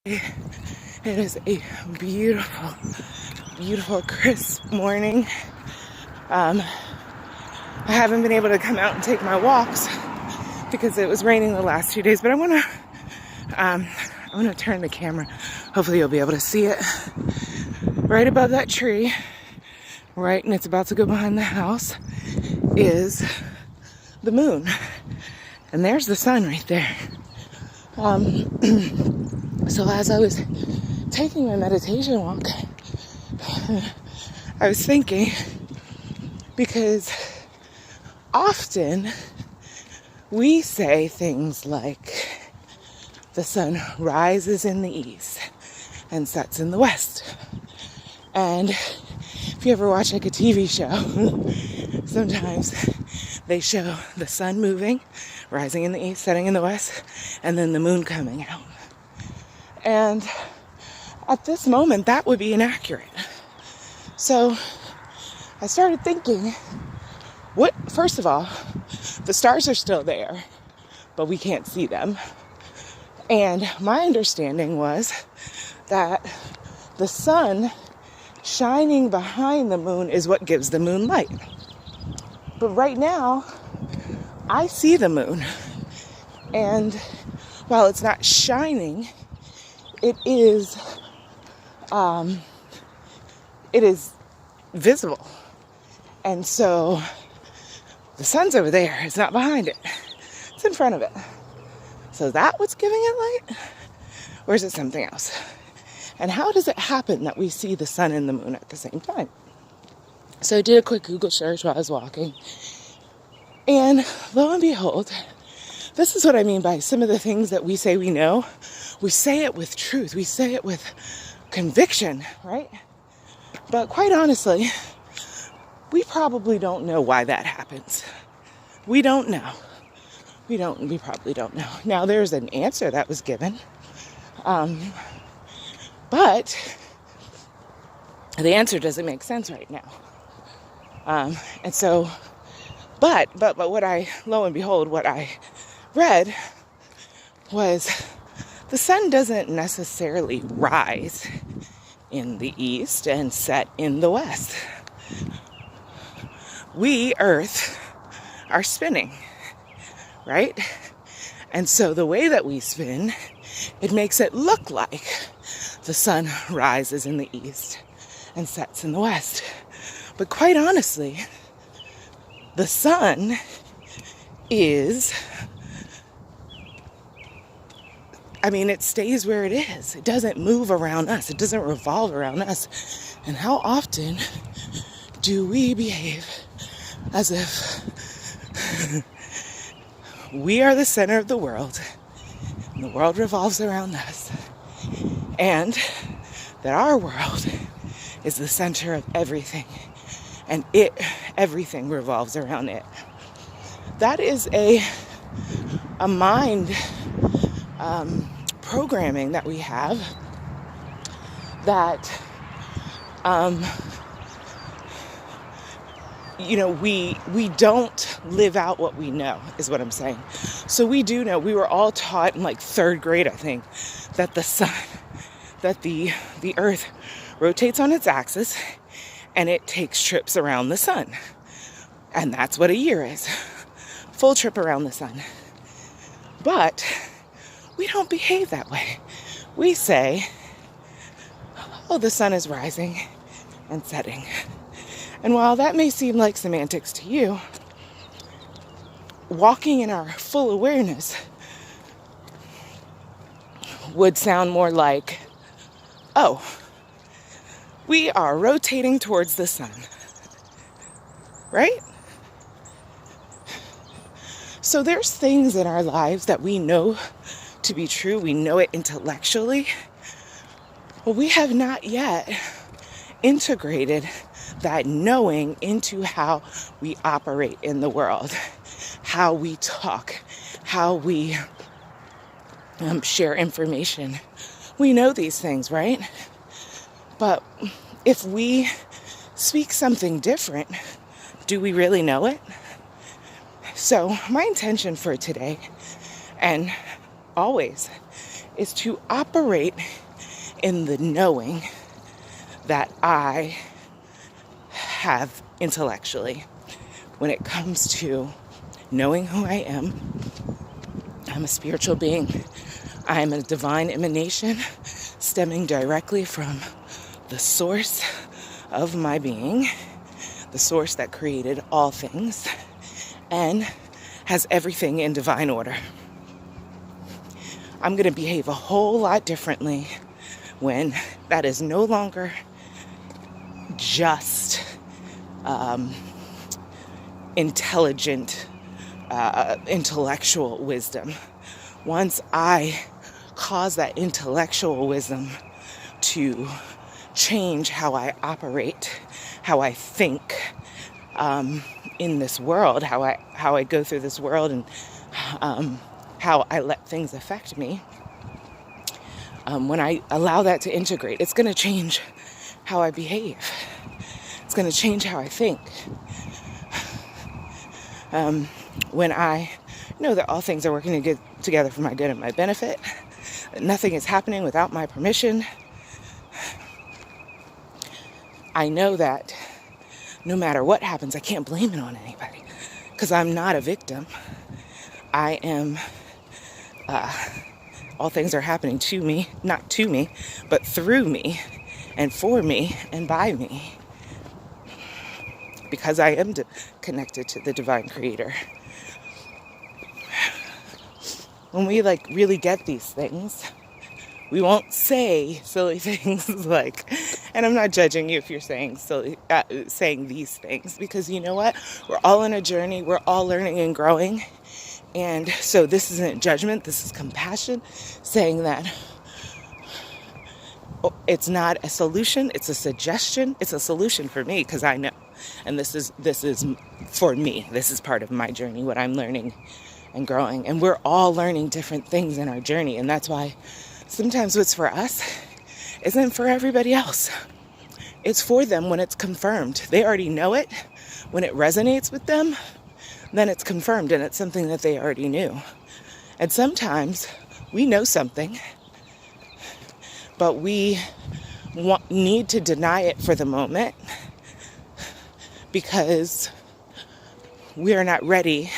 It is a beautiful, beautiful, crisp morning. I haven't been able to come out and take my walks because it was raining the last 2 days, but I want to turn the camera. Hopefully you'll be able to see it. Right above that tree, right, and it's about to go behind the house, is the moon. And there's the sun right there. So as I was taking my meditation walk, I was thinking, because often we say things like the sun rises in the east and sets in the west. And if you ever watch like a TV show, sometimes they show the sun moving, rising in the east, setting in the west, and then the moon coming out. And at this moment, that would be inaccurate. So I started thinking, first of all, the stars are still there, but we can't see them. And my understanding was that the sun shining behind the moon is what gives the moon light. But right now, I see the moon. And while it's not shining, it is visible. And so the sun's over there. It's not behind it. It's in front of it. So is that what's giving it light? Or is it something else? And how does it happen that we see the sun and the moon at the same time? So I did a quick Google search while I was walking. And lo and behold, this is what I mean by some of the things that we say we know. We say it with truth. We say it with conviction, right? But quite honestly, we probably don't know why that happens. We don't know. We probably don't know. Now, there's an answer that was given. But the answer doesn't make sense right now. And so, but lo and behold, what I read was the sun doesn't necessarily rise in the east and set in the west. We, Earth, are spinning, right? And so the way that we spin, it makes it look like the sun rises in the east and sets in the west. But quite honestly, the sun it stays where it is. It doesn't move around us. It doesn't revolve around us. And how often do we behave as if we are the center of the world and the world revolves around us, and that our world is the center of everything, and everything revolves around it? That is a mind programming that we have that we don't live out what we know, is what I'm saying. So we do know, we were all taught in like third grade, I think, that the earth rotates on its axis and it takes trips around the sun. And that's what a year is. Full trip around the sun. But we don't behave that way. We say, oh, the sun is rising and setting. And while that may seem like semantics to you, walking in our full awareness would sound more like, oh, we are rotating towards the sun, right? So there's things in our lives that we know to be true. We know it intellectually, but we have not yet integrated that knowing into how we operate in the world, how we talk, how we share information. We know these things, right? But if we speak something different, do we really know it? So my intention for today, and always, is to operate in the knowing that I have intellectually when it comes to knowing who I am. I'm a spiritual being. I am a divine emanation stemming directly from the source of my being, the source that created all things and has everything in divine order. I'm going to behave a whole lot differently when that is no longer just intelligent, intellectual wisdom. Once I cause that intellectual wisdom to change how I operate, how I think in this world, how I go through this world, and how I let things affect me, when I allow that to integrate, it's going to change how I behave. It's going to change how I think. When I know that all things are working together for my good and my benefit, that nothing is happening without my permission, I know that no matter what happens, I can't blame it on anybody because I'm not a victim. I am, all things are happening to me, not to me, but through me and for me and by me because I am connected to the divine creator. When we really get these things, we won't say silly things like, and I'm not judging you if you're saying saying these things, because you know what? We're all on a journey. We're all learning and growing. And so this isn't judgment. This is compassion, saying that it's not a solution. It's a suggestion. It's a solution for me because I know. And this is for me. This is part of my journey, what I'm learning and growing. And we're all learning different things in our journey. And that's why sometimes what's for us isn't for everybody else. It's for them when it's confirmed. They already know it. When it resonates with them, then it's confirmed and it's something that they already knew. And sometimes we know something, but we need to deny it for the moment because we are not ready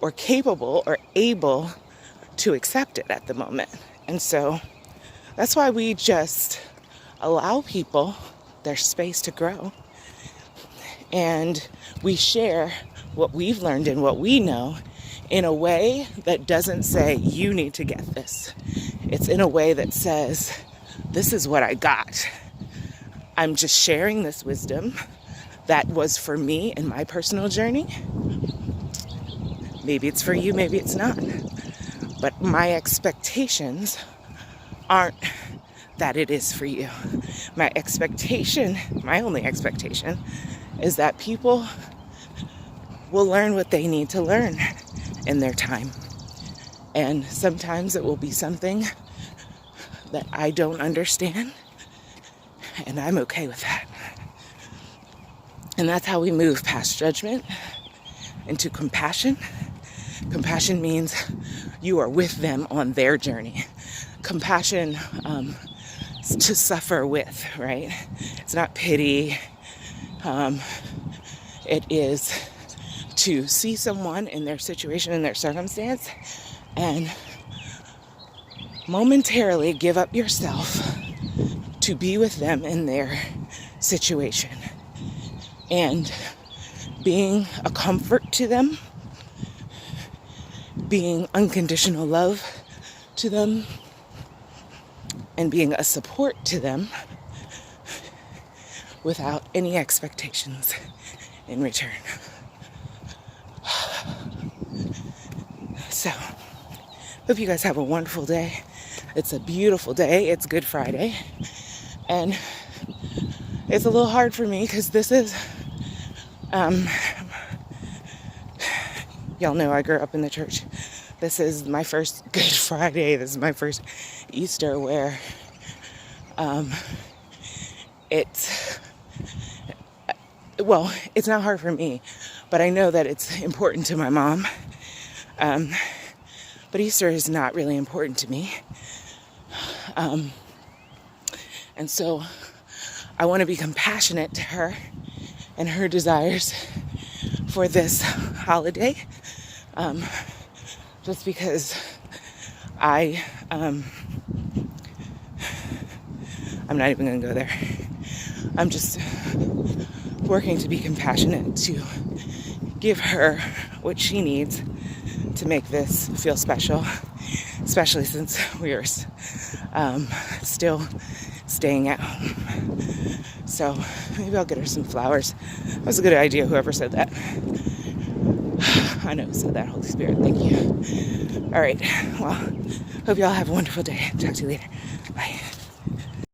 or capable or able to accept it at the moment. And so that's why we just allow people their space to grow. And we share what we've learned and what we know in a way that doesn't say, you need to get this. It's in a way that says, this is what I got. I'm just sharing this wisdom that was for me in my personal journey. Maybe it's for you, maybe it's not. But my expectations aren't that it is for you. My only expectation is that people will learn what they need to learn in their time. And sometimes it will be something that I don't understand, and I'm okay with that. And that's how we move past judgment into compassion. Compassion means you are with them on their journey. Compassion is to suffer with, right? It's not pity. It is to see someone in their situation, in their circumstance, and momentarily give up yourself to be with them in their situation. And being a comfort to them, being unconditional love to them, and being a support to them without any expectations in return. So, hope you guys have a wonderful day. It's a beautiful day. It's Good Friday. And it's a little hard for me because this is, y'all know I grew up in the church. This is my first Good Friday. This is my first Easter where it's not hard for me, but I know that it's important to my mom. But Easter is not really important to me. And so I want to be compassionate to her and her desires for this holiday, just because I'm not even going to go there. I'm just working to be compassionate, to give her what she needs to make this feel special, especially since we are still staying at home. So maybe I'll get her some flowers. That was a good idea, whoever said that. I know who said that, Holy Spirit. Thank you. All right. Well, hope y'all have a wonderful day. Talk to you later. Bye.